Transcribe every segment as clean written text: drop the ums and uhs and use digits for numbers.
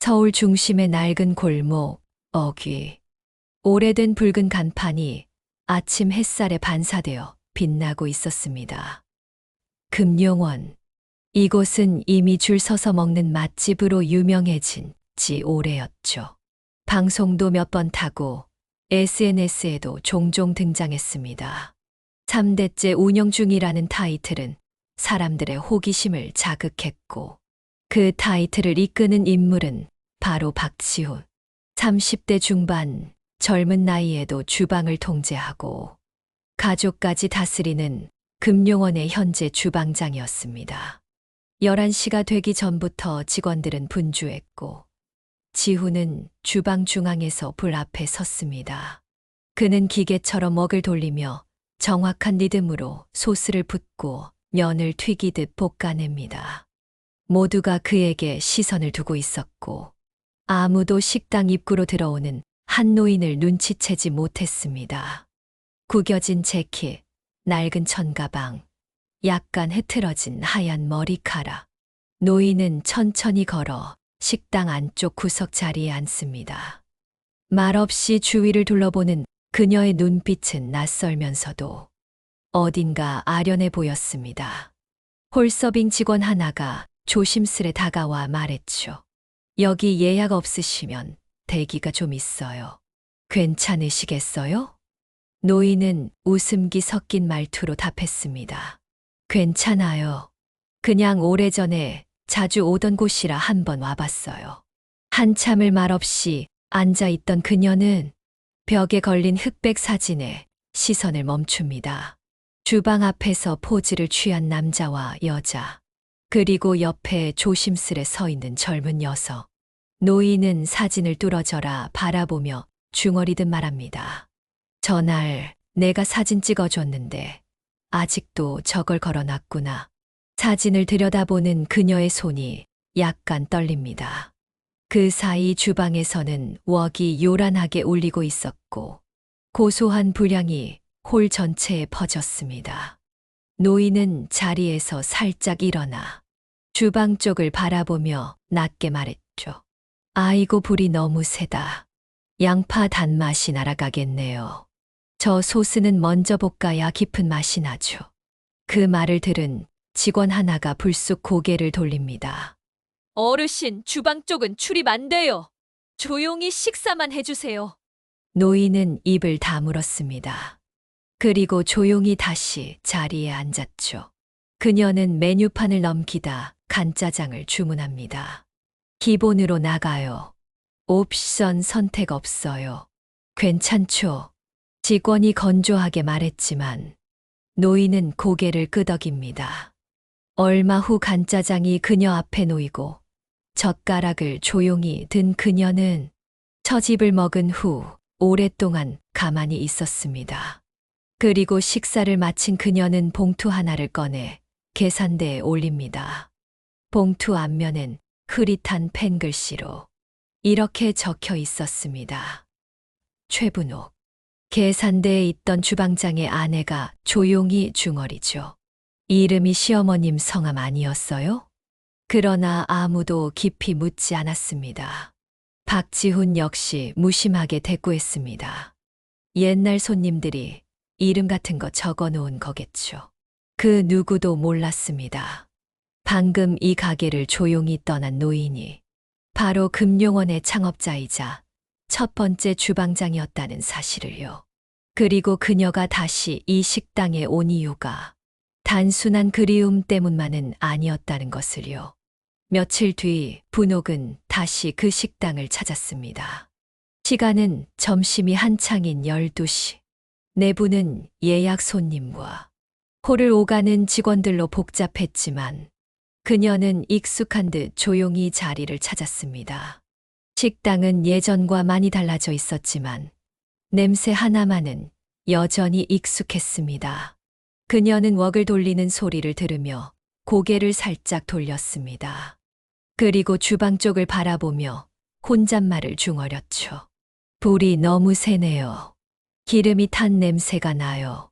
서울 중심의 낡은 골목, 어귀. 오래된 붉은 간판이 아침 햇살에 반사되어 빛나고 있었습니다. 금용원. 이곳은 이미 줄 서서 먹는 맛집으로 유명해진 지 오래였죠. 방송도 몇 번 타고 SNS에도 종종 등장했습니다. 3대째 운영 중이라는 타이틀은 사람들의 호기심을 자극했고 그 타이틀을 이끄는 인물은 바로 박지훈. 30대 중반 젊은 나이에도 주방을 통제하고 가족까지 다스리는 금용원의 현재 주방장이었습니다. 11시가 되기 전부터 직원들은 분주했고 지훈은 주방 중앙에서 불 앞에 섰습니다. 그는 기계처럼 웍을 돌리며 정확한 리듬으로 소스를 붓고 면을 튀기듯 볶아냅니다. 모두가 그에게 시선을 두고 있었고 아무도 식당 입구로 들어오는 한 노인을 눈치채지 못했습니다. 구겨진 재킷, 낡은 천가방, 약간 흐트러진 하얀 머리카락. 노인은 천천히 걸어 식당 안쪽 구석 자리에 앉습니다. 말없이 주위를 둘러보는 그녀의 눈빛은 낯설면서도 어딘가 아련해 보였습니다. 홀서빙 직원 하나가 조심스레 다가와 말했죠. 여기 예약 없으시면 대기가 좀 있어요. 괜찮으시겠어요? 노인은 웃음기 섞인 말투로 답했습니다. 괜찮아요. 그냥 오래전에 자주 오던 곳이라 한번 와봤어요. 한참을 말없이 앉아있던 그녀는 벽에 걸린 흑백 사진에 시선을 멈춥니다. 주방 앞에서 포즈를 취한 남자와 여자, 그리고 옆에 조심스레 서 있는 젊은 여성. 노인은 사진을 뚫어져라 바라보며 중얼이듯 말합니다. 전날 내가 사진 찍어줬는데 아직도 저걸 걸어놨구나. 사진을 들여다보는 그녀의 손이 약간 떨립니다. 그 사이 주방에서는 웍이 요란하게 울리고 있었고 고소한 불향이 홀 전체에 퍼졌습니다. 노인은 자리에서 살짝 일어나 주방 쪽을 바라보며 낮게 말했죠. 아이고 불이 너무 세다. 양파 단맛이 날아가겠네요. 저 소스는 먼저 볶아야 깊은 맛이 나죠. 그 말을 들은 직원 하나가 불쑥 고개를 돌립니다. 어르신, 주방 쪽은 출입 안 돼요. 조용히 식사만 해주세요. 노인은 입을 다물었습니다. 그리고 조용히 다시 자리에 앉았죠. 그녀는 메뉴판을 넘기다 간짜장을 주문합니다. 기본으로 나가요. 옵션 선택 없어요. 괜찮죠? 직원이 건조하게 말했지만 노인은 고개를 끄덕입니다. 얼마 후 간짜장이 그녀 앞에 놓이고 젓가락을 조용히 든 그녀는 처집을 먹은 후 오랫동안 가만히 있었습니다. 그리고 식사를 마친 그녀는 봉투 하나를 꺼내 계산대에 올립니다. 봉투 앞면엔 흐릿한 펜글씨로 이렇게 적혀 있었습니다. 최분옥. 계산대에 있던 주방장의 아내가 조용히 중얼이죠. 이름이 시어머님 성함 아니었어요? 그러나 아무도 깊이 묻지 않았습니다. 박지훈 역시 무심하게 대꾸했습니다. 옛날 손님들이 이름 같은 거 적어 놓은 거겠죠. 그 누구도 몰랐습니다. 방금 이 가게를 조용히 떠난 노인이 바로 금용원의 창업자이자 첫 번째 주방장이었다는 사실을요. 그리고 그녀가 다시 이 식당에 온 이유가 단순한 그리움 때문만은 아니었다는 것을요. 며칠 뒤 분옥은 다시 그 식당을 찾았습니다. 시간은 점심이 한창인 12시. 내부는 예약 손님과 홀을 오가는 직원들로 복잡했지만 그녀는 익숙한 듯 조용히 자리를 찾았습니다. 식당은 예전과 많이 달라져 있었지만 냄새 하나만은 여전히 익숙했습니다. 그녀는 웍을 돌리는 소리를 들으며 고개를 살짝 돌렸습니다. 그리고 주방 쪽을 바라보며 혼잣말을 중얼였죠. 불이 너무 세네요. 기름이 탄 냄새가 나요.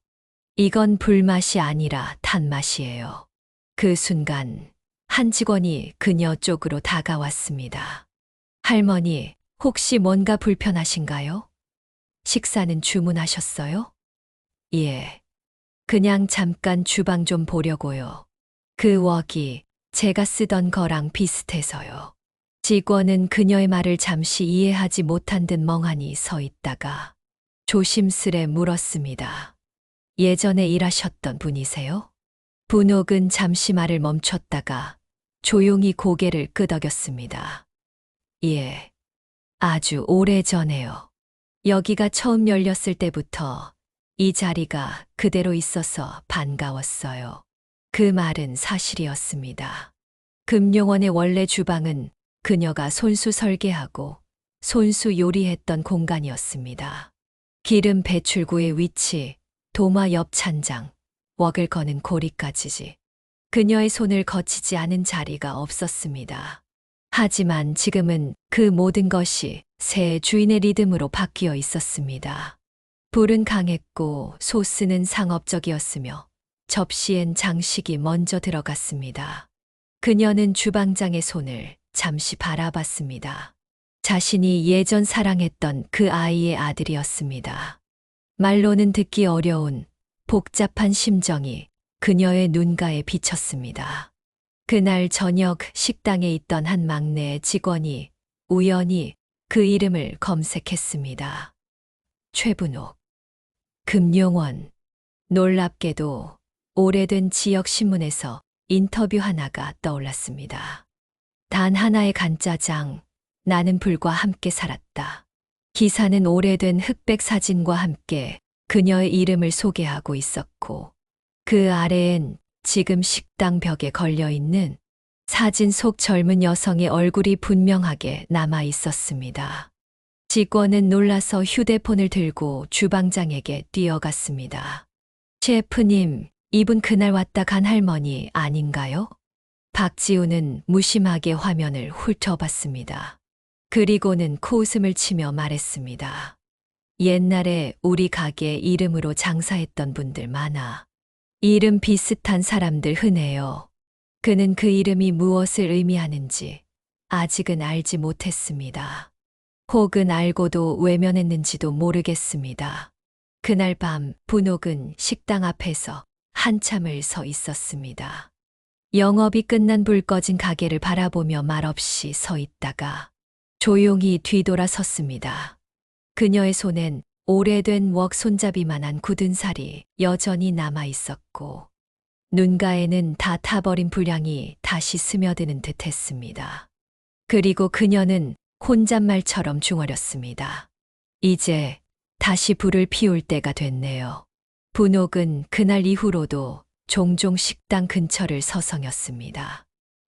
이건 불맛이 아니라 탄맛이에요. 그 순간 한 직원이 그녀 쪽으로 다가왔습니다. 할머니, 혹시 뭔가 불편하신가요? 식사는 주문하셨어요? 예. 그냥 잠깐 주방 좀 보려고요. 그 웍이 제가 쓰던 거랑 비슷해서요. 직원은 그녀의 말을 잠시 이해하지 못한 듯 멍하니 서 있다가 조심스레 물었습니다. 예전에 일하셨던 분이세요? 분옥은 잠시 말을 멈췄다가 조용히 고개를 끄덕였습니다. 예. 아주 오래전에요. 여기가 처음 열렸을 때부터 이 자리가 그대로 있어서 반가웠어요. 그 말은 사실이었습니다. 금용원의 원래 주방은 그녀가 손수 설계하고 손수 요리했던 공간이었습니다. 기름 배출구의 위치, 도마 옆 찬장, 웍을 거는 고리까지지. 그녀의 손을 거치지 않은 자리가 없었습니다. 하지만 지금은 그 모든 것이 새 주인의 리듬으로 바뀌어 있었습니다. 불은 강했고 소스는 상업적이었으며 접시엔 장식이 먼저 들어갔습니다. 그녀는 주방장의 손을 잠시 바라봤습니다. 자신이 예전 사랑했던 그 아이의 아들이었습니다. 말로는 듣기 어려운 복잡한 심정이 그녀의 눈가에 비쳤습니다. 그날 저녁 식당에 있던 한 막내 직원이 우연히 그 이름을 검색했습니다. 최분옥. 금용원. 놀랍게도 오래된 지역 신문에서 인터뷰 하나가 떠올랐습니다. 단 하나의 간짜장, 나는 불과 함께 살았다. 기사는 오래된 흑백 사진과 함께 그녀의 이름을 소개하고 있었고, 그 아래엔 지금 식당 벽에 걸려 있는 사진 속 젊은 여성의 얼굴이 분명하게 남아 있었습니다. 직원은 놀라서 휴대폰을 들고 주방장에게 뛰어갔습니다. 셰프님, 이분 그날 왔다 간 할머니 아닌가요? 박지우는 무심하게 화면을 훑어봤습니다. 그리고는 코웃음을 치며 말했습니다. 옛날에 우리 가게 이름으로 장사했던 분들 많아. 이름 비슷한 사람들 흔해요. 그는 그 이름이 무엇을 의미하는지 아직은 알지 못했습니다. 혹은 알고도 외면했는지도 모르겠습니다. 그날 밤 분옥은 식당 앞에서 한참을 서 있었습니다. 영업이 끝난 불 꺼진 가게를 바라보며 말없이 서 있다가 조용히 뒤돌아섰습니다. 그녀의 손엔 오래된 웍 손잡이만한 굳은 살이 여전히 남아 있었고 눈가에는 다 타버린 불량이 다시 스며드는 듯 했습니다. 그리고 그녀는 혼잣말처럼 중얼였습니다. 이제 다시 불을 피울 때가 됐네요. 분옥은 그날 이후로도 종종 식당 근처를 서성였습니다.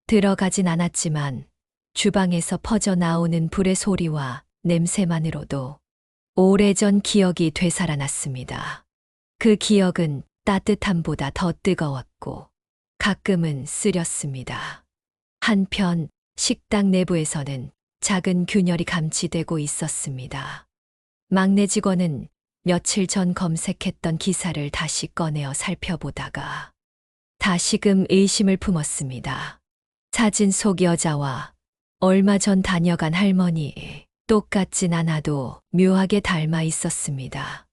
들어가진 않았지만 주방에서 퍼져나오는 불의 소리와 냄새만으로도 오래전 기억이 되살아났습니다. 그 기억은 따뜻함보다 더 뜨거웠고 가끔은 쓰렸습니다. 한편 식당 내부에서는 작은 균열이 감지되고 있었습니다. 막내 직원은 며칠 전 검색했던 기사를 다시 꺼내어 살펴보다가 다시금 의심을 품었습니다. 사진 속 여자와 얼마 전 다녀간 할머니, 똑같진 않아도 묘하게 닮아 있었습니다.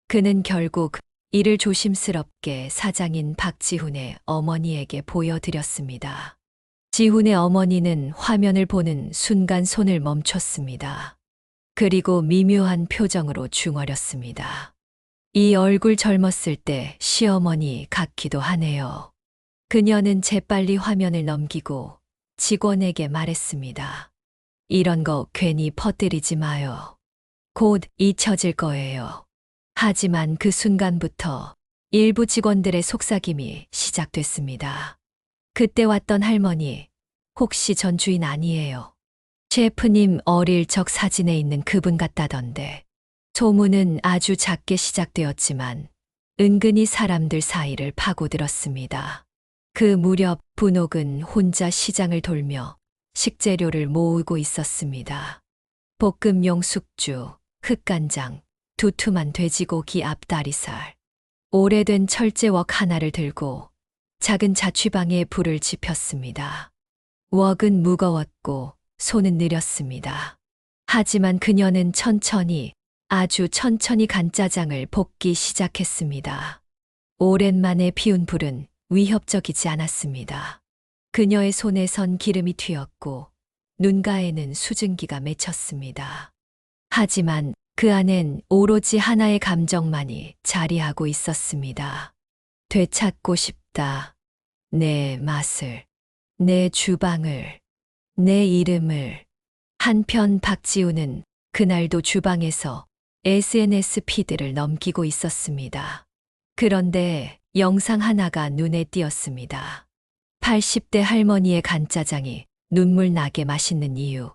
그는 결국 이를 조심스럽게 사장인 박지훈의 어머니에게 보여드렸습니다. 지훈의 어머니는 화면을 보는 순간 손을 멈췄습니다. 그리고 미묘한 표정으로 중얼였습니다. 이 얼굴 젊었을 때 시어머니 같기도 하네요. 그녀는 재빨리 화면을 넘기고 직원에게 말했습니다. 이런 거 괜히 퍼뜨리지 마요. 곧 잊혀질 거예요. 하지만 그 순간부터 일부 직원들의 속삭임이 시작됐습니다. 그때 왔던 할머니, 혹시 전 주인 아니에요? 셰프님 어릴 적 사진에 있는 그분 같다던데. 소문은 아주 작게 시작되었지만 은근히 사람들 사이를 파고들었습니다. 그 무렵 분옥은 혼자 시장을 돌며 식재료를 모으고 있었습니다. 볶음용 숙주, 흑간장, 두툼한 돼지고기 앞다리살, 오래된 철제웍 하나를 들고 작은 자취방에 불을 지폈습니다. 웍은 무거웠고 손은 느렸습니다. 하지만 그녀는 천천히, 아주 천천히 간짜장을 볶기 시작했습니다. 오랜만에 피운 불은 위협적이지 않았습니다. 그녀의 손에선 기름이 튀었고 눈가에는 수증기가 맺혔습니다. 하지만 그 안엔 오로지 하나의 감정만이 자리하고 있었습니다. 되찾고 싶다. 내 맛을, 내 주방을, 내 이름을. 한편 박지우는 그날도 주방에서 SNS 피드를 넘기고 있었습니다. 그런데 영상 하나가 눈에 띄었습니다. 80대 할머니의 간짜장이 눈물 나게 맛있는 이유.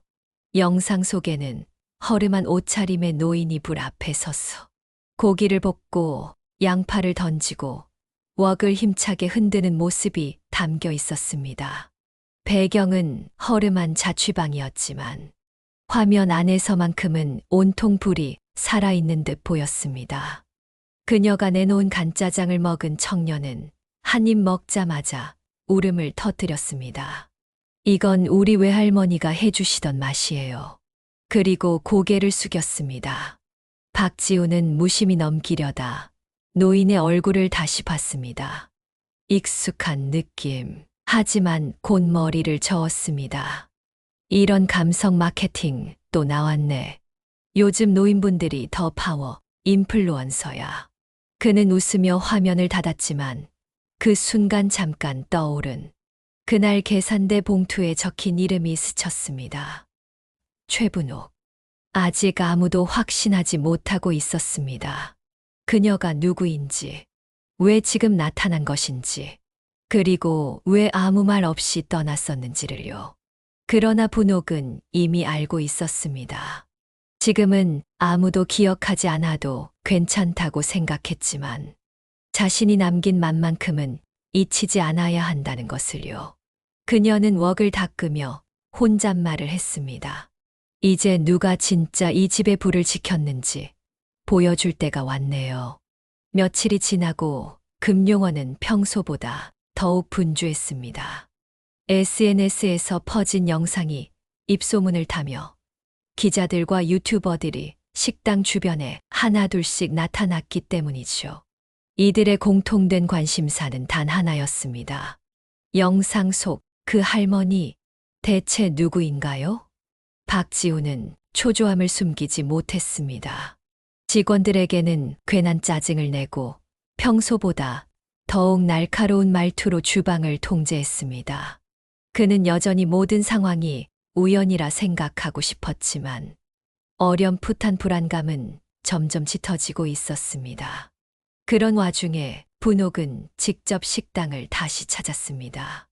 영상 속에는 허름한 옷차림의 노인이 불 앞에 서서 고기를 볶고 양파를 던지고 웍을 힘차게 흔드는 모습이 담겨 있었습니다. 배경은 허름한 자취방이었지만 화면 안에서만큼은 온통 불이 살아있는 듯 보였습니다. 그녀가 내놓은 간짜장을 먹은 청년은 한 입 먹자마자 울음을 터뜨렸습니다. 이건 우리 외할머니가 해주시던 맛이에요. 그리고 고개를 숙였습니다. 박지우는 무심히 넘기려다 노인의 얼굴을 다시 봤습니다. 익숙한 느낌. 하지만 곧 머리를 저었습니다. 이런 감성 마케팅 또 나왔네. 요즘 노인분들이 더 파워, 인플루언서야. 그는 웃으며 화면을 닫았지만 그 순간 잠깐 떠오른 그날 계산대 봉투에 적힌 이름이 스쳤습니다. 최분옥. 아직 아무도 확신하지 못하고 있었습니다. 그녀가 누구인지, 왜 지금 나타난 것인지, 그리고 왜 아무 말 없이 떠났었는지를요. 그러나 분옥은 이미 알고 있었습니다. 지금은 아무도 기억하지 않아도 괜찮다고 생각했지만 자신이 남긴 맛만큼은 잊히지 않아야 한다는 것을요. 그녀는 웍을 닦으며 혼잣말을 했습니다. 이제 누가 진짜 이 집의 불을 지켰는지 보여줄 때가 왔네요. 며칠이 지나고 금용원은 평소보다 더욱 분주했습니다. SNS에서 퍼진 영상이 입소문을 타며 기자들과 유튜버들이 식당 주변에 하나둘씩 나타났기 때문이죠. 이들의 공통된 관심사는 단 하나였습니다. 영상 속 그 할머니, 대체 누구인가요? 박지우는 초조함을 숨기지 못했습니다. 직원들에게는 괜한 짜증을 내고 평소보다 더욱 날카로운 말투로 주방을 통제했습니다. 그는 여전히 모든 상황이 우연이라 생각하고 싶었지만 어렴풋한 불안감은 점점 짙어지고 있었습니다. 그런 와중에 분옥은 직접 식당을 다시 찾았습니다.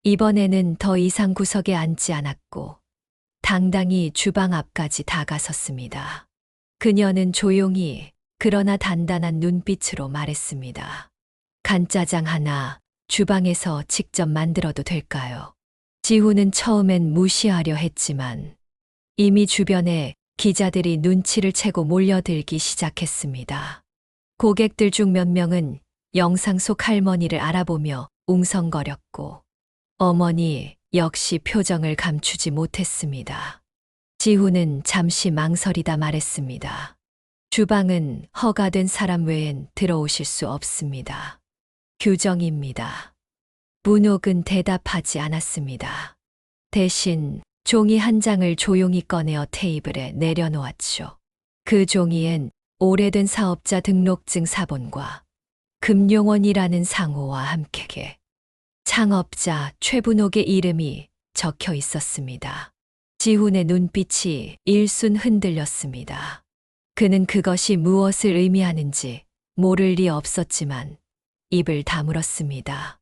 이번에는 더 이상 구석에 앉지 않았고 당당히 주방 앞까지 다가섰습니다. 그녀는 조용히 그러나 단단한 눈빛으로 말했습니다. 간짜장 하나 주방에서 직접 만들어도 될까요? 지우는 처음엔 무시하려 했지만 이미 주변에 기자들이 눈치를 채고 몰려들기 시작했습니다. 고객들 중 몇 명은 영상 속 할머니를 알아보며 웅성거렸고 어머니 역시 표정을 감추지 못했습니다. 지우는 잠시 망설이다 말했습니다. 주방은 허가된 사람 외엔 들어오실 수 없습니다. 규정입니다. 분옥은 대답하지 않았습니다. 대신 종이 한 장을 조용히 꺼내어 테이블에 내려놓았죠. 그 종이엔 오래된 사업자 등록증 사본과 금용원이라는 상호와 함께 창업자 최분옥의 이름이 적혀 있었습니다. 지훈의 눈빛이 일순 흔들렸습니다. 그는 그것이 무엇을 의미하는지 모를 리 없었지만 입을 다물었습니다.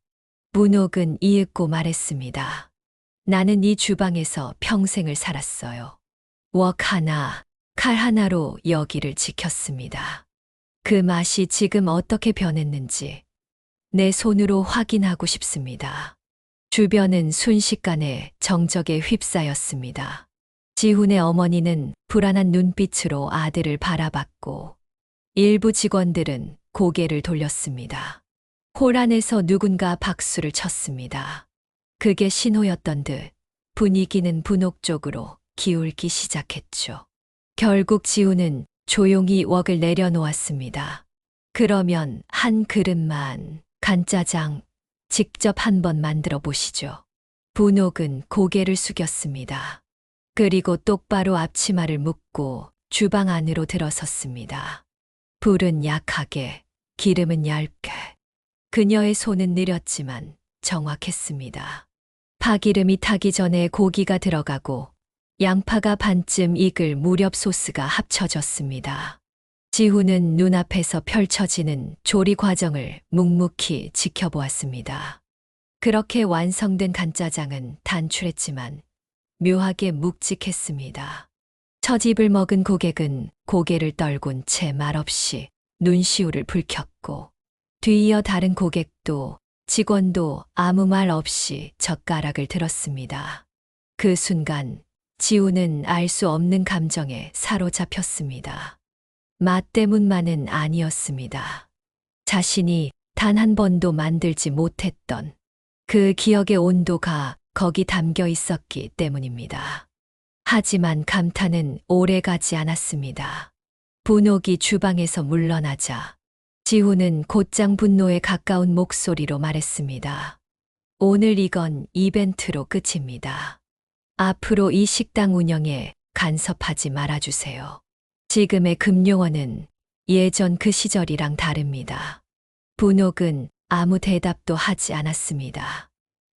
분옥은 이윽고 말했습니다. 나는 이 주방에서 평생을 살았어요. 웍 하나, 칼 하나로 여기를 지켰습니다. 그 맛이 지금 어떻게 변했는지 내 손으로 확인하고 싶습니다. 주변은 순식간에 정적에 휩싸였습니다. 지훈의 어머니는 불안한 눈빛으로 아들을 바라봤고 일부 직원들은 고개를 돌렸습니다. 홀 안에서 누군가 박수를 쳤습니다. 그게 신호였던 듯 분위기는 분옥 쪽으로 기울기 시작했죠. 결국 지우는 조용히 웍을 내려놓았습니다. 그러면 한 그릇만 간짜장 직접 한번 만들어 보시죠. 분옥은 고개를 숙였습니다. 그리고 똑바로 앞치마를 묶고 주방 안으로 들어섰습니다. 불은 약하게, 기름은 얇게. 그녀의 손은 느렸지만 정확했습니다. 파기름이 타기 전에 고기가 들어가고 양파가 반쯤 익을 무렵 소스가 합쳐졌습니다. 지훈은 눈앞에서 펼쳐지는 조리 과정을 묵묵히 지켜보았습니다. 그렇게 완성된 간짜장은 단출했지만 묘하게 묵직했습니다. 첫 입을 먹은 고객은 고개를 떨군 채 말없이 눈시울을 붉혔고 뒤이어 다른 고객도 직원도 아무 말 없이 젓가락을 들었습니다. 그 순간 지우는 알 수 없는 감정에 사로잡혔습니다. 맛 때문만은 아니었습니다. 자신이 단 한 번도 만들지 못했던 그 기억의 온도가 거기 담겨 있었기 때문입니다. 하지만 감탄은 오래 가지 않았습니다. 분옥이 주방에서 물러나자 지훈은 곧장 분노에 가까운 목소리로 말했습니다. 오늘 이건 이벤트로 끝입니다. 앞으로 이 식당 운영에 간섭하지 말아주세요. 지금의 금용원은 예전 그 시절이랑 다릅니다. 분옥은 아무 대답도 하지 않았습니다.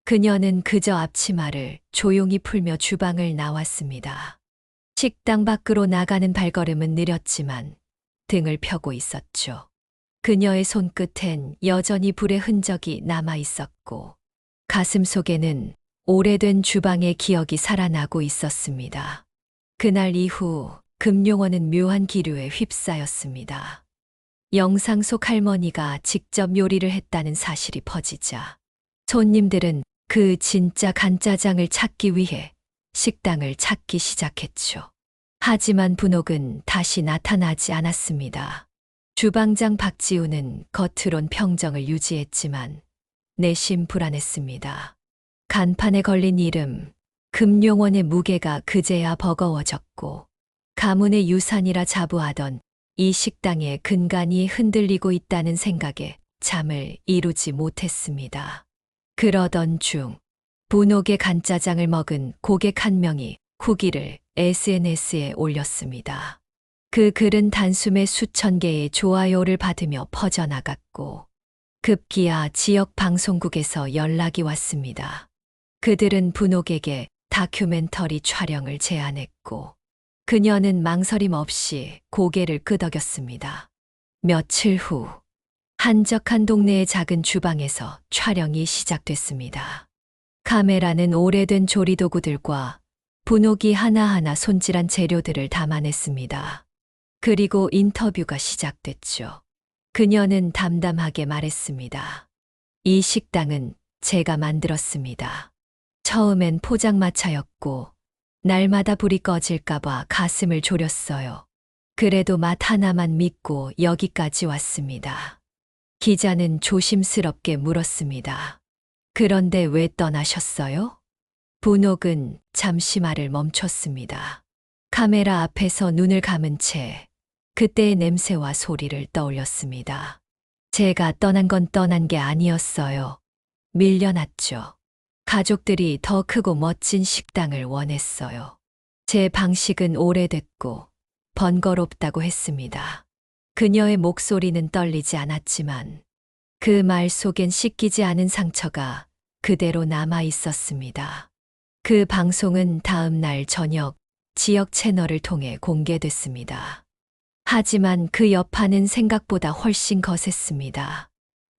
그녀는 그저 앞치마를 조용히 풀며 주방을 나왔습니다. 식당 밖으로 나가는 발걸음은 느렸지만 등을 펴고 있었죠. 그녀의 손끝엔 여전히 불의 흔적이 남아 있었고 가슴 속에는 오래된 주방의 기억이 살아나고 있었습니다. 그날 이후 금용원은 묘한 기류에 휩싸였습니다. 영상 속 할머니가 직접 요리를 했다는 사실이 퍼지자 손님들은 그 진짜 간짜장을 찾기 위해 식당을 찾기 시작했죠. 하지만 분옥은 다시 나타나지 않았습니다. 주방장 박지우는 겉으론 평정을 유지했지만 내심 불안했습니다. 간판에 걸린 이름, 금용원의 무게가 그제야 버거워졌고 가문의 유산이라 자부하던 이 식당의 근간이 흔들리고 있다는 생각에 잠을 이루지 못했습니다. 그러던 중 분옥의 간짜장을 먹은 고객 한 명이 후기를 SNS에 올렸습니다. 그 글은 단숨에 수천 개의 좋아요를 받으며 퍼져나갔고 급기야 지역 방송국에서 연락이 왔습니다. 그들은 분옥에게 다큐멘터리 촬영을 제안했고 그녀는 망설임 없이 고개를 끄덕였습니다. 며칠 후 한적한 동네의 작은 주방에서 촬영이 시작됐습니다. 카메라는 오래된 조리도구들과 분옥이 하나하나 손질한 재료들을 담아냈습니다. 그리고 인터뷰가 시작됐죠. 그녀는 담담하게 말했습니다. 이 식당은 제가 만들었습니다. 처음엔 포장마차였고 날마다 불이 꺼질까봐 가슴을 졸였어요. 그래도 맛 하나만 믿고 여기까지 왔습니다. 기자는 조심스럽게 물었습니다. 그런데 왜 떠나셨어요? 분옥은 잠시 말을 멈췄습니다. 카메라 앞에서 눈을 감은 채 그때의 냄새와 소리를 떠올렸습니다. 제가 떠난 건 떠난 게 아니었어요. 밀려났죠. 가족들이 더 크고 멋진 식당을 원했어요. 제 방식은 오래됐고 번거롭다고 했습니다. 그녀의 목소리는 떨리지 않았지만 그 말 속엔 씻기지 않은 상처가 그대로 남아 있었습니다. 그 방송은 다음 날 저녁 지역 채널을 통해 공개됐습니다. 하지만 그 여파는 생각보다 훨씬 거셌습니다.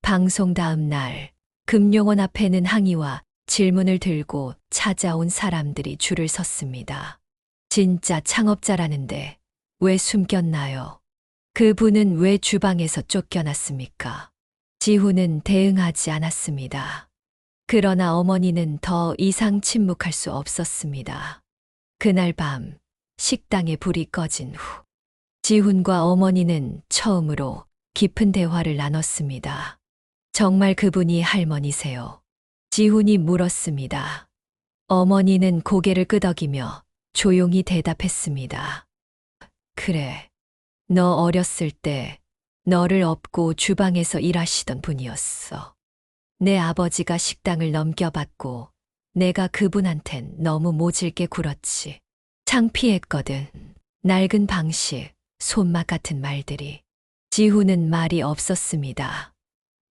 방송 다음 날 금용원 앞에는 항의와 질문을 들고 찾아온 사람들이 줄을 섰습니다. 진짜 창업자라는데 왜 숨겼나요? 그분은 왜 주방에서 쫓겨났습니까? 지훈은 대응하지 않았습니다. 그러나 어머니는 더 이상 침묵할 수 없었습니다. 그날 밤 식당에 불이 꺼진 후 지훈과 어머니는 처음으로 깊은 대화를 나눴습니다. 정말 그분이 할머니세요? 지훈이 물었습니다. 어머니는 고개를 끄덕이며 조용히 대답했습니다. 그래. 너 어렸을 때 너를 업고 주방에서 일하시던 분이었어. 내 아버지가 식당을 넘겨받고 내가 그분한텐 너무 모질게 굴었지. 창피했거든. 낡은 방식, 손맛 같은 말들이. 지후는 말이 없었습니다.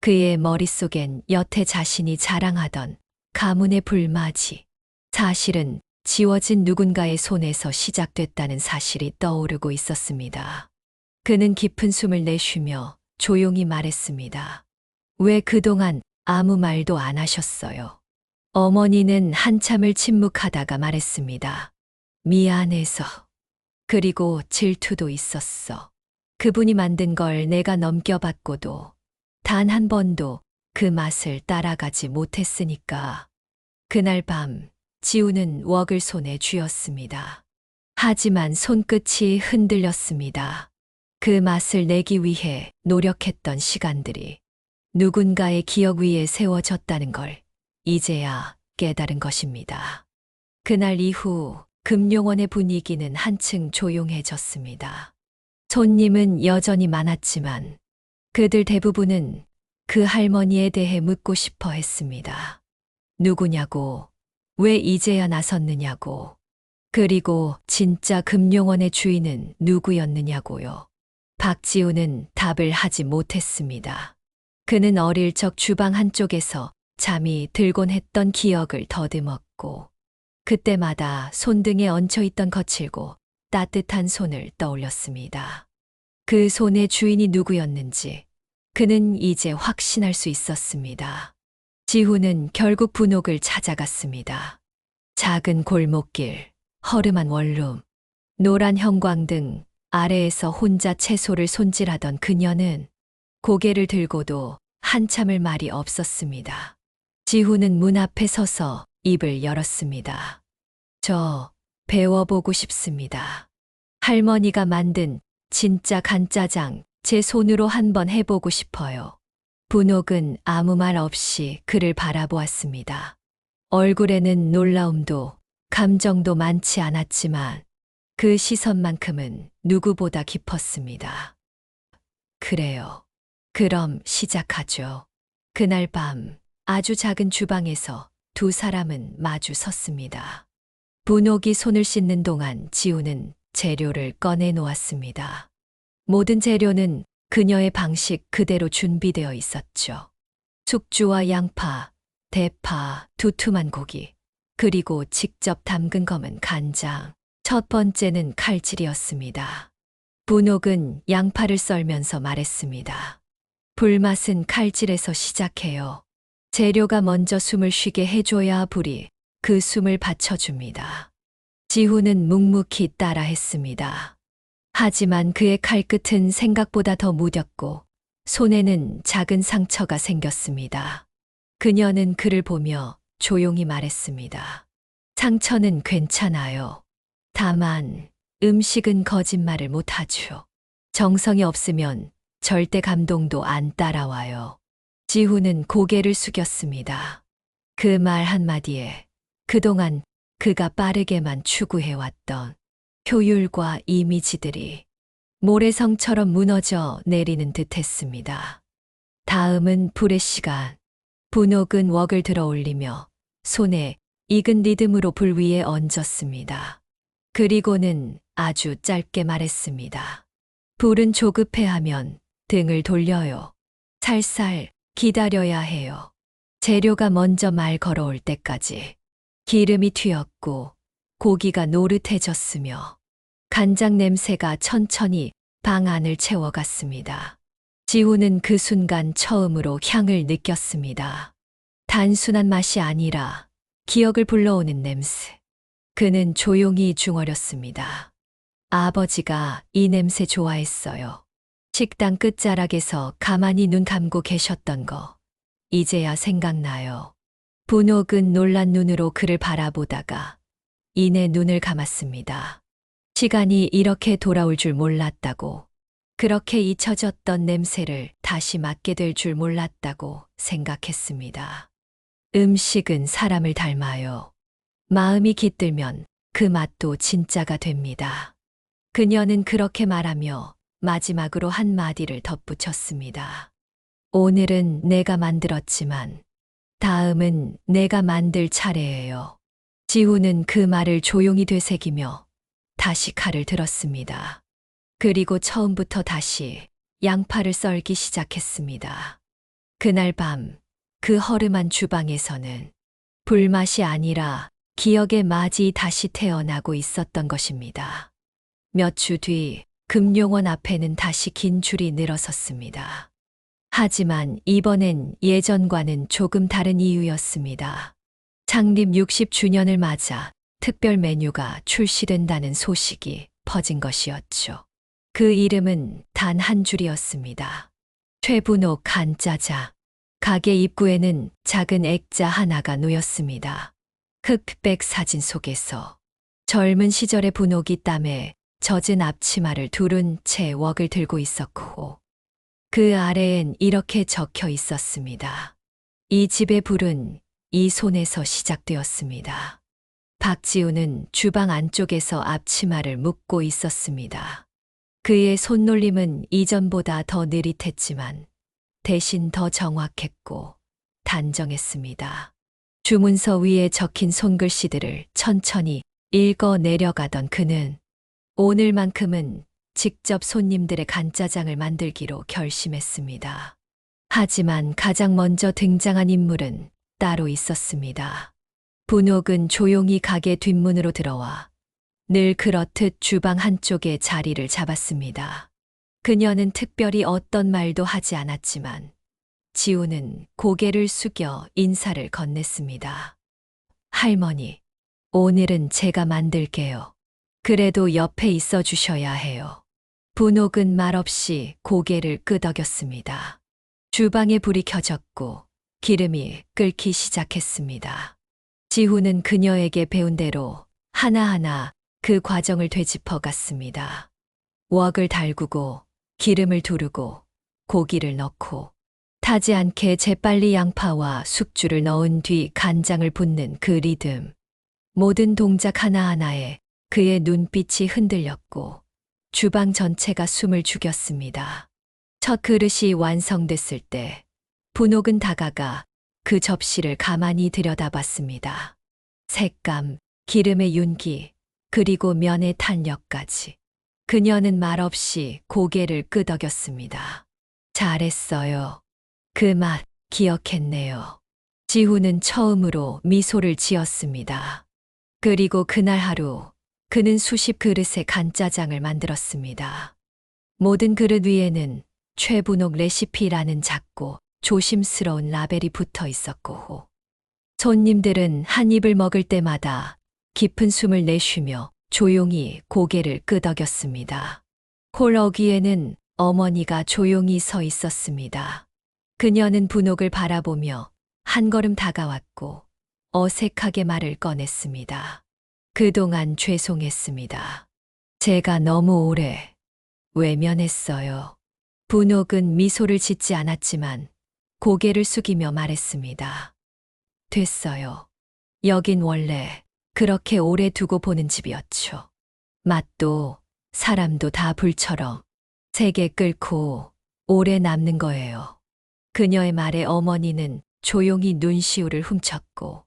그의 머릿속엔 여태 자신이 자랑하던 가문의 불맞이, 사실은 지워진 누군가의 손에서 시작됐다는 사실이 떠오르고 있었습니다. 그는 깊은 숨을 내쉬며 조용히 말했습니다. 왜 그동안 아무 말도 안 하셨어요? 어머니는 한참을 침묵하다가 말했습니다. 미안해서. 그리고 질투도 있었어. 그분이 만든 걸 내가 넘겨받고도 단 한 번도 그 맛을 따라가지 못했으니까. 그날 밤 지우는 웍을 손에 쥐었습니다. 하지만 손끝이 흔들렸습니다. 그 맛을 내기 위해 노력했던 시간들이 누군가의 기억 위에 세워졌다는 걸 이제야 깨달은 것입니다. 그날 이후 금룡원의 분위기는 한층 조용해졌습니다. 손님은 여전히 많았지만 그들 대부분은 그 할머니에 대해 묻고 싶어 했습니다. 누구냐고, 왜 이제야 나섰느냐고, 그리고 진짜 금룡원의 주인은 누구였느냐고요. 박지우는 답을 하지 못했습니다. 그는 어릴 적 주방 한쪽에서 잠이 들곤 했던 기억을 더듬었고, 그때마다 손등에 얹혀있던 거칠고 따뜻한 손을 떠올렸습니다. 그 손의 주인이 누구였는지 그는 이제 확신할 수 있었습니다. 지후는 결국 분옥을 찾아갔습니다. 작은 골목길, 허름한 원룸, 노란 형광등 아래에서 혼자 채소를 손질하던 그녀는 고개를 들고도 한참을 말이 없었습니다. 지후는 문 앞에 서서 입을 열었습니다. 저 배워보고 싶습니다. 할머니가 만든 진짜 간짜장 제 손으로 한번 해보고 싶어요. 분옥은 아무 말 없이 그를 바라보았습니다. 얼굴에는 놀라움도 감정도 많지 않았지만 그 시선만큼은 누구보다 깊었습니다. 그래요. 그럼 시작하죠. 그날 밤 아주 작은 주방에서 두 사람은 마주 섰습니다. 분옥이 손을 씻는 동안 지우는 재료를 꺼내 놓았습니다. 모든 재료는 그녀의 방식 그대로 준비되어 있었죠. 숙주와 양파, 대파, 두툼한 고기, 그리고 직접 담근 검은 간장. 첫 번째는 칼질이었습니다. 분옥은 양파를 썰면서 말했습니다. 불맛은 칼질에서 시작해요. 재료가 먼저 숨을 쉬게 해줘야 불이 그 숨을 받쳐줍니다. 지후는 묵묵히 따라했습니다. 하지만 그의 칼끝은 생각보다 더 무뎠고 손에는 작은 상처가 생겼습니다. 그녀는 그를 보며 조용히 말했습니다. 상처는 괜찮아요. 다만 음식은 거짓말을 못하죠. 정성이 없으면 절대 감동도 안 따라와요. 지후는 고개를 숙였습니다. 그 말 한마디에 그동안 그가 빠르게만 추구해왔던 효율과 이미지들이 모래성처럼 무너져 내리는 듯 했습니다. 다음은 불의 시간. 분옥은 웍을 들어 올리며 손에 익은 리듬으로 불 위에 얹었습니다. 그리고는 아주 짧게 말했습니다. 불은 조급해하면 등을 돌려요. 살살 기다려야 해요. 재료가 먼저 말 걸어올 때까지. 기름이 튀었고 고기가 노릇해졌으며 간장 냄새가 천천히 방 안을 채워갔습니다. 지후는 그 순간 처음으로 향을 느꼈습니다. 단순한 맛이 아니라 기억을 불러오는 냄새. 그는 조용히 중얼였습니다. 아버지가 이 냄새 좋아했어요. 식당 끝자락에서 가만히 눈 감고 계셨던 거. 이제야 생각나요. 분옥은 놀란 눈으로 그를 바라보다가 이내 눈을 감았습니다. 시간이 이렇게 돌아올 줄 몰랐다고, 그렇게 잊혀졌던 냄새를 다시 맡게 될 줄 몰랐다고 생각했습니다. 음식은 사람을 닮아요. 마음이 깃들면 그 맛도 진짜가 됩니다. 그녀는 그렇게 말하며 마지막으로 한 마디를 덧붙였습니다. 오늘은 내가 만들었지만 다음은 내가 만들 차례예요. 지우는 그 말을 조용히 되새기며 다시 칼을 들었습니다. 그리고 처음부터 다시 양파를 썰기 시작했습니다. 그날 밤 그 허름한 주방에서는 불맛이 아니라 기억의 맛이 다시 태어나고 있었던 것입니다. 몇 주 뒤 금용원 앞에는 다시 긴 줄이 늘어섰습니다. 하지만 이번엔 예전과는 조금 다른 이유였습니다. 창립 60주년을 맞아 특별 메뉴가 출시된다는 소식이 퍼진 것이었죠. 그 이름은 단 한 줄이었습니다. 최분옥 간짜장. 가게 입구에는 작은 액자 하나가 놓였습니다. 흑백 사진 속에서 젊은 시절의 분옥이 땀에 젖은 앞치마를 두른 채 웍을 들고 있었고 그 아래엔 이렇게 적혀 있었습니다. 이 집의 불은 이 손에서 시작되었습니다. 박지우는 주방 안쪽에서 앞치마를 묶고 있었습니다. 그의 손놀림은 이전보다 더 느릿했지만 대신 더 정확했고 단정했습니다. 주문서 위에 적힌 손글씨들을 천천히 읽어 내려가던 그는 오늘만큼은 직접 손님들의 간짜장을 만들기로 결심했습니다. 하지만 가장 먼저 등장한 인물은 따로 있었습니다. 분옥은 조용히 가게 뒷문으로 들어와 늘 그렇듯 주방 한쪽에 자리를 잡았습니다. 그녀는 특별히 어떤 말도 하지 않았지만 지우는 고개를 숙여 인사를 건넸습니다. 할머니, 오늘은 제가 만들게요. 그래도 옆에 있어 주셔야 해요. 분옥은 말없이 고개를 끄덕였습니다. 주방에 불이 켜졌고 기름이 끓기 시작했습니다. 지우는 그녀에게 배운 대로 하나하나 그 과정을 되짚어 갔습니다. 웍을 달구고 기름을 두르고 고기를 넣고 타지 않게 재빨리 양파와 숙주를 넣은 뒤 간장을 붓는 그 리듬. 모든 동작 하나하나에 그의 눈빛이 흔들렸고 주방 전체가 숨을 죽였습니다. 첫 그릇이 완성됐을 때 분옥은 다가가 그 접시를 가만히 들여다봤습니다. 색감, 기름의 윤기, 그리고 면의 탄력까지. 그녀는 말없이 고개를 끄덕였습니다. 잘했어요. 그 맛 기억했네요. 지우는 처음으로 미소를 지었습니다. 그리고 그날 하루 그는 수십 그릇의 간짜장을 만들었습니다. 모든 그릇 위에는 최분옥 레시피라는 작고 조심스러운 라벨이 붙어 있었고 손님들은 한 입을 먹을 때마다 깊은 숨을 내쉬며 조용히 고개를 끄덕였습니다. 홀어귀에는 어머니가 조용히 서 있었습니다. 그녀는 분옥을 바라보며 한 걸음 다가왔고 어색하게 말을 꺼냈습니다. 그동안 죄송했습니다. 제가 너무 오래 외면했어요. 분옥은 미소를 짓지 않았지만 고개를 숙이며 말했습니다. 됐어요. 여긴 원래 그렇게 오래 두고 보는 집이었죠. 맛도 사람도 다 불처럼 세게 끓고 오래 남는 거예요. 그녀의 말에 어머니는 조용히 눈시울을 훔쳤고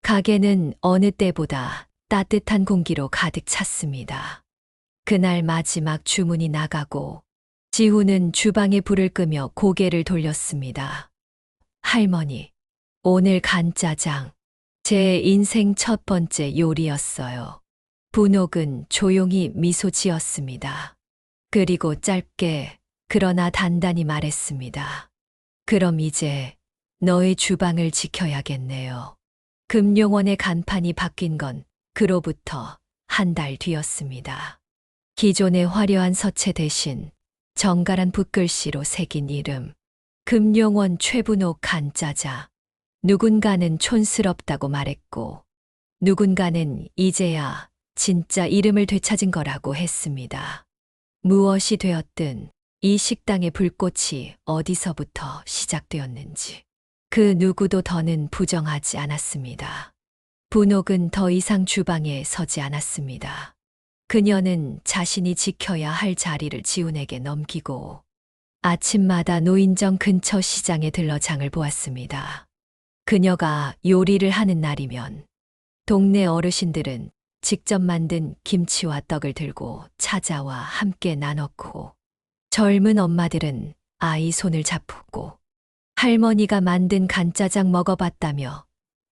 가게는 어느 때보다 따뜻한 공기로 가득 찼습니다. 그날 마지막 주문이 나가고 지우는 주방에 불을 끄며 고개를 돌렸습니다. 할머니, 오늘 간짜장 제 인생 첫 번째 요리였어요. 분옥은 조용히 미소 지었습니다. 그리고 짧게 그러나 단단히 말했습니다. 그럼 이제 너의 주방을 지켜야겠네요. 금용원의 간판이 바뀐 건 그로부터 한 달 뒤였습니다. 기존의 화려한 서체 대신 정갈한 붓글씨로 새긴 이름. 금용원 최분옥 간짜장. 누군가는 촌스럽다고 말했고 누군가는 이제야 진짜 이름을 되찾은 거라고 했습니다. 무엇이 되었든 이 식당의 불꽃이 어디서부터 시작되었는지 그 누구도 더는 부정하지 않았습니다. 분옥은 더 이상 주방에 서지 않았습니다. 그녀는 자신이 지켜야 할 자리를 지훈에게 넘기고 아침마다 노인정 근처 시장에 들러 장을 보았습니다. 그녀가 요리를 하는 날이면 동네 어르신들은 직접 만든 김치와 떡을 들고 찾아와 함께 나눴고 젊은 엄마들은 아이 손을 잡고 할머니가 만든 간짜장 먹어봤다며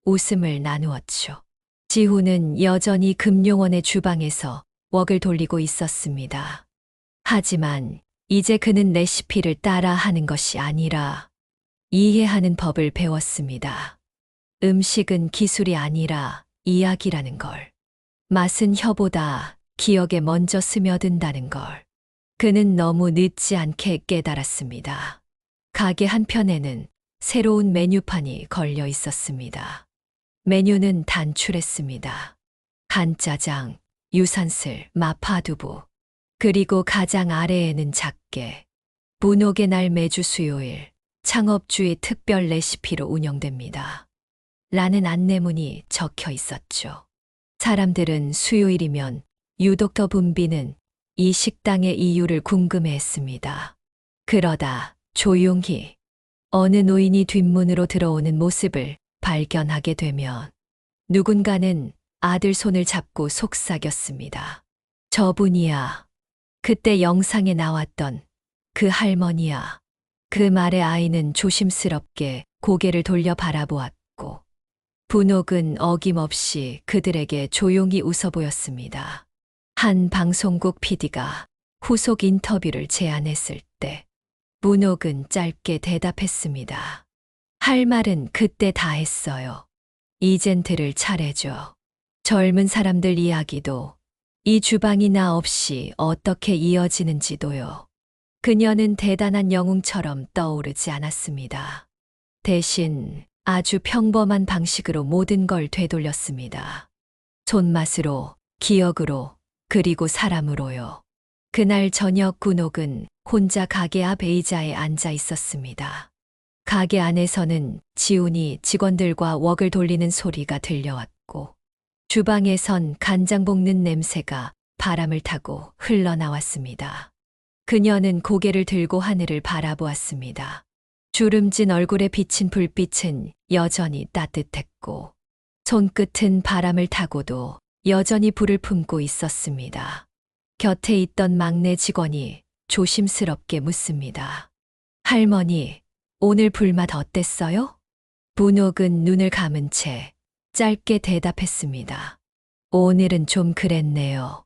웃음을 나누었죠. 지훈은 여전히 금용원의 주방에서 웍을 돌리고 있었습니다. 하지만 이제 그는 레시피를 따라 하는 것이 아니라 이해하는 법을 배웠습니다. 음식은 기술이 아니라 이야기라는 걸. 맛은 혀보다 기억에 먼저 스며든다는 걸. 그는 너무 늦지 않게 깨달았습니다. 가게 한편에는 새로운 메뉴판이 걸려 있었습니다. 메뉴는 단출했습니다. 간짜장, 유산슬, 마파두부, 그리고 가장 아래에는 작게 분옥의 날 매주 수요일 창업주의 특별 레시피로 운영됩니다. 라는 안내문이 적혀 있었죠. 사람들은 수요일이면 유독 더 붐비는 이 식당의 이유를 궁금해했습니다. 그러다 조용히 어느 노인이 뒷문으로 들어오는 모습을 발견하게 되면 누군가는 아들 손을 잡고 속삭였습니다. 저분이야. 그때 영상에 나왔던 그 할머니야. 그 말에 아이는 조심스럽게 고개를 돌려 바라보았고 분옥은 어김없이 그들에게 조용히 웃어 보였습니다. 한 방송국 PD가 후속 인터뷰를 제안했을 때 분옥은 짧게 대답했습니다. 할 말은 그때 다 했어요. 이젠 들을 차례죠. 젊은 사람들 이야기도 이 주방이 나 없이 어떻게 이어지는지도요. 그녀는 대단한 영웅처럼 떠오르지 않았습니다. 대신 아주 평범한 방식으로 모든 걸 되돌렸습니다. 손맛으로, 기억으로, 그리고 사람으로요. 그날 저녁 분옥은 혼자 가게 앞 의자에 앉아 있었습니다. 가게 안에서는 지훈이 직원들과 웍을 돌리는 소리가 들려왔고 주방에선 간장 볶는 냄새가 바람을 타고 흘러나왔습니다. 그녀는 고개를 들고 하늘을 바라보았습니다. 주름진 얼굴에 비친 불빛은 여전히 따뜻했고 손끝은 바람을 타고도 여전히 불을 품고 있었습니다. 곁에 있던 막내 직원이 조심스럽게 묻습니다. 할머니, 오늘 불맛 어땠어요? 분옥은 눈을 감은 채 짧게 대답했습니다. 오늘은 좀 그랬네요.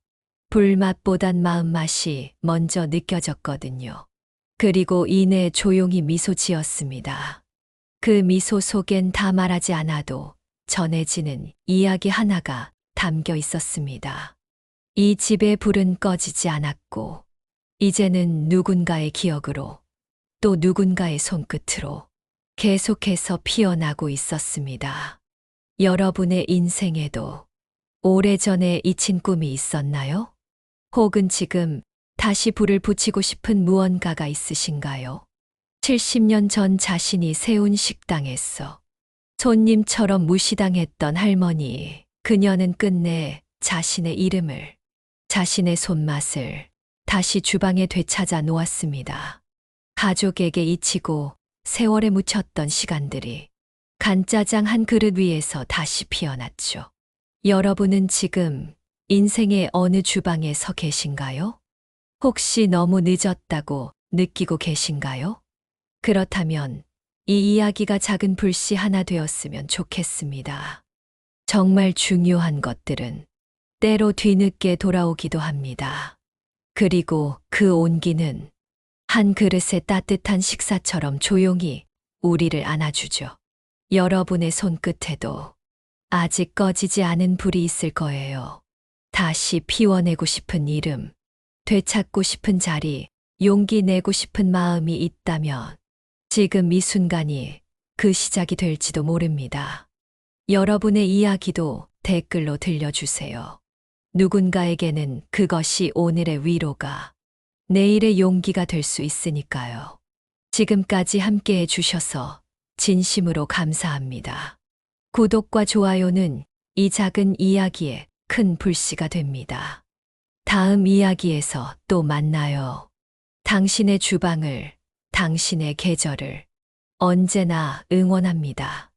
불맛보단 마음맛이 먼저 느껴졌거든요. 그리고 이내 조용히 미소 지었습니다. 그 미소 속엔 다 말하지 않아도 전해지는 이야기 하나가 담겨 있었습니다. 이 집의 불은 꺼지지 않았고 이제는 누군가의 기억으로 또 누군가의 손끝으로 계속해서 피어나고 있었습니다. 여러분의 인생에도 오래전에 잊힌 꿈이 있었나요? 혹은 지금 다시 불을 붙이고 싶은 무언가가 있으신가요? 70년 전 자신이 세운 식당에서 손님처럼 무시당했던 할머니, 그녀는 끝내 자신의 이름을, 자신의 손맛을 다시 주방에 되찾아 놓았습니다. 가족에게 잊히고 세월에 묻혔던 시간들이 간짜장 한 그릇 위에서 다시 피어났죠. 여러분은 지금 인생의 어느 주방에 서 계신가요? 혹시 너무 늦었다고 느끼고 계신가요? 그렇다면 이 이야기가 작은 불씨 하나 되었으면 좋겠습니다. 정말 중요한 것들은 때로 뒤늦게 돌아오기도 합니다. 그리고 그 온기는 한 그릇의 따뜻한 식사처럼 조용히 우리를 안아주죠. 여러분의 손끝에도 아직 꺼지지 않은 불이 있을 거예요. 다시 피워내고 싶은 이름, 되찾고 싶은 자리, 용기 내고 싶은 마음이 있다면 지금 이 순간이 그 시작이 될지도 모릅니다. 여러분의 이야기도 댓글로 들려주세요. 누군가에게는 그것이 오늘의 위로가, 내일의 용기가 될 수 있으니까요. 지금까지 함께해 주셔서 진심으로 감사합니다. 구독과 좋아요는 이 작은 이야기에 큰 불씨가 됩니다. 다음 이야기에서 또 만나요. 당신의 주방을, 당신의 계절을 언제나 응원합니다.